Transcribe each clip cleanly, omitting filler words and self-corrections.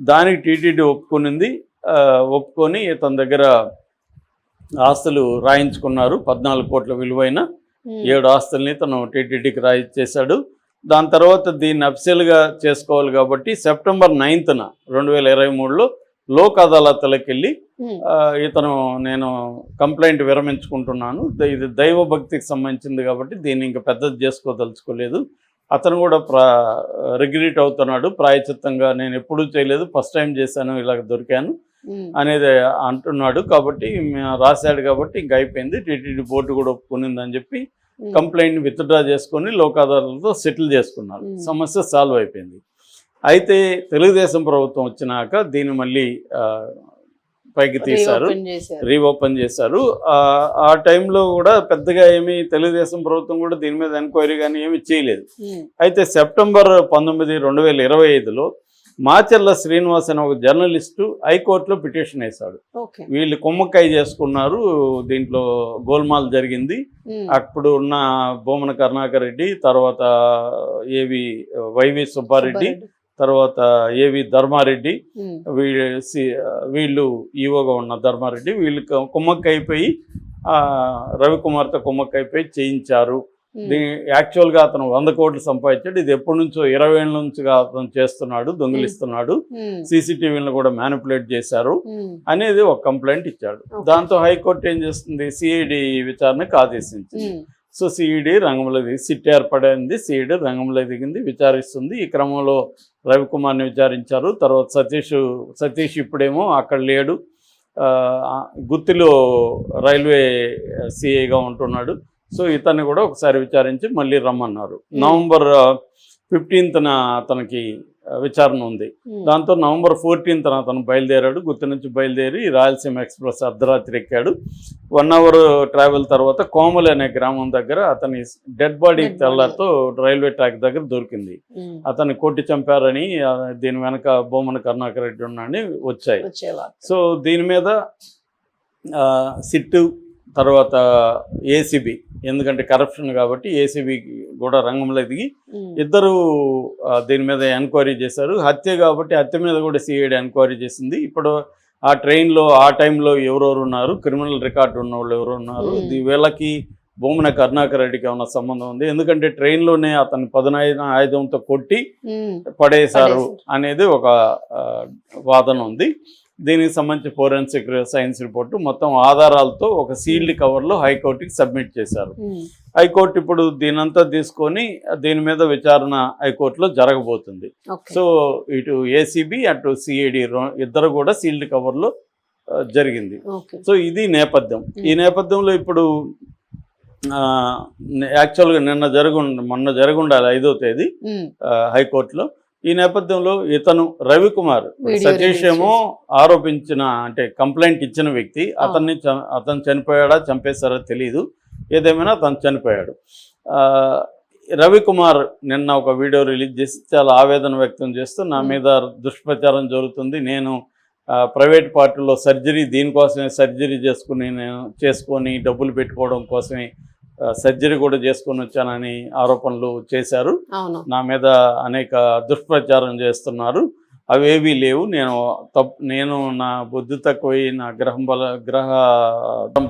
దానికి టీటీడీ ఒప్పుకునింది. ఒప్పుకొని ఇతని దగ్గర ఆస్తులు రాయించుకున్నారు. 14 కోట్ల విలువైన 7 ఆస్తుల్ని తను టీటీడీకి రాయించేశాడు. దాని తర్వాత దీన్ని అఫీషియల్గా చేసుకోవాలి కాబట్టి సెప్టెంబర్ 9న 2023లో లోక్ అదాలత్లకు వెళ్ళి నేను కంప్లైంట్ విరమించుకుంటున్నాను, ఇది దైవభక్తికి సంబంధించింది కాబట్టి దీన్ని ఇంకా పెద్దది చేసుకోదలుచుకోలేదు, అతను కూడా రిగ్రెట్ అవుతున్నాడు, ప్రాయచిత్తంగా నేను ఎప్పుడూ చేయలేదు, ఫస్ట్ టైం చేశాను, ఇలాగ దొరికాను అనేది అంటున్నాడు. కాబట్టి రాశాడు కాబట్టి ఇంక అయిపోయింది, టీటీడీ బోర్డు కూడా ఒప్పుకునిందని చెప్పి కంప్లైంట్ విత్డ్రా చేసుకొని లోక్ అదాలత్తో సెటిల్ చేసుకున్నారు. సమస్య సాల్వ్ అయిపోయింది. అయితే తెలుగుదేశం ప్రభుత్వం వచ్చినాక దీన్ని మళ్ళీ పైకి తీశారు, రీఓపెన్ చేశారు. ఆ టైంలో కూడా పెద్దగా ఏమీ తెలుగుదేశం ప్రభుత్వం కూడా దీని మీద ఎంక్వైరీ కానీ ఏమీ చేయలేదు. అయితే సెప్టెంబర్ 19, 2025లో మాచెర్ల శ్రీనివాస్ అనే ఒక జర్నలిస్టు హైకోర్టులో పిటిషన్ వేశాడు. వీళ్ళు కుమ్మక్కాయ చేసుకున్నారు, దీంట్లో గోల్మాల్ జరిగింది. అప్పుడు ఉన్న బొమ్మన కరుణాకర్ రెడ్డి, తర్వాత వైవి సుబ్బారెడ్డి, తర్వాత ఏవి ధర్మారెడ్డి, వీళ్ళు ఈవోగా ఉన్న ధర్మారెడ్డి, వీళ్ళు కుమ్మక్కైపోయి రవికుమార్తో కుమ్మక్కైపోయి చేయించారు. యాక్చువల్గా అతను 100 కోట్లు సంపాదించాడు. ఇది ఎప్పటి నుంచో 20 ఏళ్ళ నుంచిగా అతను చేస్తున్నాడు, దొంగిలిస్తున్నాడు, సీసీటీవీలను కూడా మ్యానిపులేట్ చేశారు అనేది ఒక కంప్లైంట్ ఇచ్చాడు. దాంతో హైకోర్టు ఏం చేస్తుంది, సిఐడి విచారణకు ఆదేశించింది. సో సిఐడి రంగంలో దిగి సిట్ ఏర్పడింది, సిఐడి రంగంలో దిగింది, విచారిస్తుంది. ఈ క్రమంలో రవికుమార్ని విచారించారు. తర్వాత సతీష్ ఇప్పుడేమో అక్కడ లేడు, గుత్తిలో రైల్వే సిఐగా ఉంటున్నాడు. సో ఇతన్ని కూడా ఒకసారి విచారించి మళ్ళీ రమ్మన్నారు. నవంబర్ 15న అతనికి విచారణ ఉంది. దాంతో నవంబర్ 14న అతను బయలుదేరాడు. గుత్తి నుంచి బయలుదేరి రాయలసీమ ఎక్స్ప్రెస్ అర్ధరాత్రి ఎక్కాడు. 1 అవర్ ట్రావెల్ తర్వాత కోమలి అనే గ్రామం దగ్గర అతని డెడ్ బాడీ తెల్లతో రైల్వే ట్రాక్ దగ్గర దొరికింది. అతన్ని కొట్టి చంపారని, దీని వెనక బొమ్మన కరుణాకర్ రెడ్డి ఉన్నాడని వచ్చాయి. సో దీని మీద సిట్టు, తర్వాత ఏసీబీ, ఎందుకంటే కరప్షన్ కాబట్టి ఏసీబీ కూడా రంగంలో దిగి ఇద్దరు దీని మీద ఎంక్వైరీ చేశారు. హత్య కాబట్టి హత్య మీద కూడా సిఐడి ఎంక్వైరీ చేసింది. ఇప్పుడు ఆ ట్రైన్లో ఆ టైంలో ఎవరెవరు ఉన్నారు, క్రిమినల్ రికార్డు ఉన్న వాళ్ళు ఎవరు ఉన్నారు, వీళ్ళకి బొమ్మన కరుణాకర్ రెడ్డికి ఏమన్నా సంబంధం ఉంది, ఎందుకంటే ట్రైన్లోనే అతను పదునైన ఆయుధంతో కొట్టి పడేశారు అనేది ఒక వాదన ఉంది. దీనికి సంబంధించి ఫోరెన్సిక్ సైన్స్ రిపోర్టు మొత్తం ఆధారాలతో ఒక సీల్డ్ కవర్లో హైకోర్టుకి సబ్మిట్ చేశారు. హైకోర్టు ఇప్పుడు దీనంతా తీసుకొని దీని మీద విచారణ హైకోర్టులో జరగబోతుంది. సో ఇటు ఏసీబీ అటు సిఐడి ఇద్దరు కూడా సీల్డ్ కవర్లో జరిగింది. సో ఇది నేపథ్యం. ఈ నేపథ్యంలో ఇప్పుడు యాక్చువల్గా మొన్న జరగుండాలి 5వ తేదీ హైకోర్టులో. ఈ నేపథ్యంలో ఇతను రవికుమార్, సతీష్ ఏమో ఆరోపించిన అంటే కంప్లైంట్ ఇచ్చిన వ్యక్తి, అతను చనిపోయాడా చంపేశారో తెలియదు, ఏదేమైనా అతను చనిపోయాడు. రవికుమార్ నిన్న ఒక వీడియో రిలీజ్ చేసి చాలా ఆవేదన వ్యక్తం చేస్తూ నా మీద దుష్ప్రచారం జరుగుతుంది, నేను ప్రైవేట్ పార్టీలో దీనికోసమే సర్జరీ చేసుకొని డబ్బులు పెట్టుకోవడం కోసమే సర్జరీ కూడా చేసుకొని వచ్చానని ఆరోపణలు చేశారు. నా మీద అనేక దుష్ప్రచారం చేస్తున్నారు, అవేవీ లేవు, నేను నా బుద్ధి తక్కువై నా గ్రహం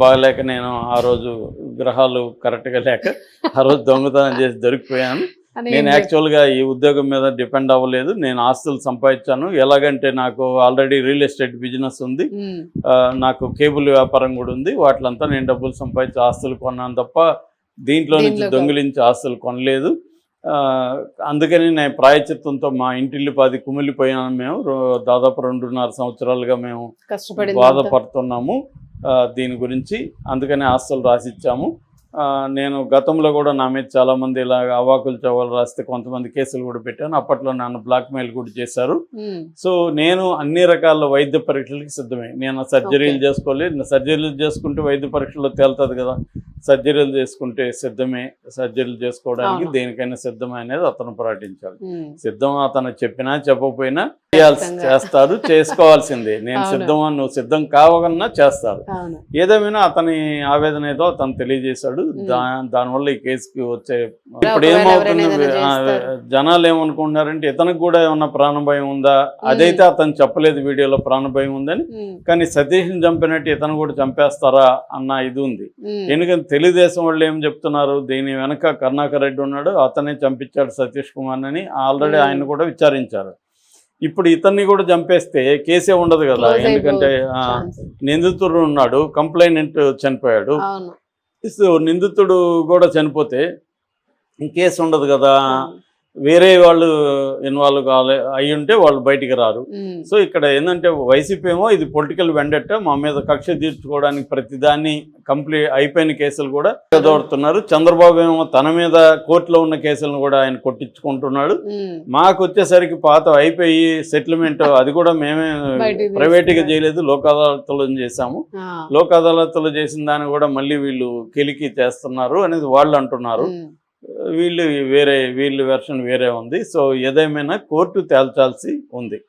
బాగలేక నేను ఆ రోజు గ్రహాలు కరెక్ట్గా లేక ఆ రోజు దొంగతనం చేసి దొరికిపోయాను. నేను యాక్చువల్గా ఈ ఉద్యోగం మీద డిపెండ్ అవ్వలేదు, నేను ఆస్తులు సంపాదించాను. ఎలాగంటే నాకు ఆల్రెడీ రియల్ ఎస్టేట్ బిజినెస్ ఉంది, నాకు కేబుల్ వ్యాపారం కూడా ఉంది, వాటిలంతా నేను డబ్బులు సంపాదించి ఆస్తులు కొన్నాను తప్ప దీంట్లో నుంచి దొంగిలించి ఆస్తులు కొనలేదు. అందుకని నేను ప్రాయచిత్తంతో మా ఇంటిల్లిపాది కుమిలిపోయాను. మేము దాదాపు 2.5 సంవత్సరాలుగా మేము బాధపడుతున్నాము దీని గురించి, అందుకని ఆస్తులు రాసిచ్చాము. నేను గతంలో కూడా నా మీద చాలామంది ఇలాగ అవాకులు చవాలు రాస్తే కొంతమంది కేసులు కూడా పెట్టాను. అప్పట్లో నన్ను బ్లాక్మెయిల్ కూడా చేశారు. సో నేను అన్ని రకాల వైద్య పరీక్షలకి సిద్ధమే. నేను సర్జరీలు చేసుకోలేదు, సర్జరీలు చేసుకుంటే వైద్య పరీక్షల్లో తేలుతుంది కదా, సర్జరీలు చేసుకుంటే సిద్ధమే, సర్జరీలు చేసుకోవడానికి దేనికైనా సిద్ధమే అనేది అతను ప్రకటించాడు. సిద్ధం అతను చెప్పినా చెప్పకపోయినా చేస్తారు, చేసుకోవాల్సిందే. నేను సిద్ధం, నువ్వు సిద్ధం కావన్నా చేస్తారు. ఏదేమైనా అతని ఆవేదన ఏదో అతను తెలియజేశాడు. దానివల్ల ఈ కేసుకి వచ్చే ఇప్పుడు ఏమవుతుంది, జనాలు ఏమనుకుంటున్నారంటే ఇతనికి కూడా ఏమన్నా ప్రాణభయం ఉందా, అదైతే అతను చెప్పలేదు వీడియోలో ప్రాణభయం ఉందని, కానీ సతీష్ని చంపినట్టు ఇతను కూడా చంపేస్తారా అన్న ఇది ఉంది. ఎందుకంటే తెలుగుదేశం వాళ్ళు ఏం చెప్తున్నారు, దీని వెనక కరుణాకర్ రెడ్డి ఉన్నాడు, అతనే చంపించాడు సతీష్ కుమార్ అని ఆల్రెడీ ఆయన కూడా విచారించారు. ఇప్పుడు ఇతన్ని కూడా చంపేస్తే కేసే ఉండదు కదా, ఎందుకంటే నిందితుడు ఉన్నాడు, కంప్లైనెంట్ చనిపోయాడు. సో నిందితుడు కూడా చనిపోతే కేసు ఉండదు కదా, వేరే వాళ్ళు ఇన్వాల్వ్ అయి ఉంటే వాళ్ళు బయటికి రారు. సో ఇక్కడ ఏంటంటే వైసీపీ ఏమో ఇది పొలిటికల్ వెండెట్ట, మా మీద కక్ష తీర్చుకోవడానికి ప్రతిదాన్ని అయిపోయిన కేసులు కూడా ఎదోడుతున్నారు. చంద్రబాబు ఏమో తన మీద కోర్టులో ఉన్న కేసులను కూడా ఆయన కొట్టించుకుంటున్నాడు. మాకు వచ్చేసరికి పాత అయిపోయి సెటిల్మెంట్ అది కూడా మేమే ప్రైవేట్గా చేయలేదు, లోక్ అదాలత్లో చేశాము. లోక్ అదాలత్లో చేసిన దాన్ని కూడా మళ్ళీ వీళ్ళు కెలికి చేస్తున్నారు అనేది వాళ్ళు అంటున్నారు. వీళ్ళ వెర్షన్ వేరే ఉంది. సో ఏదేమైనా కోర్టు తేల్చాల్సి ఉంది.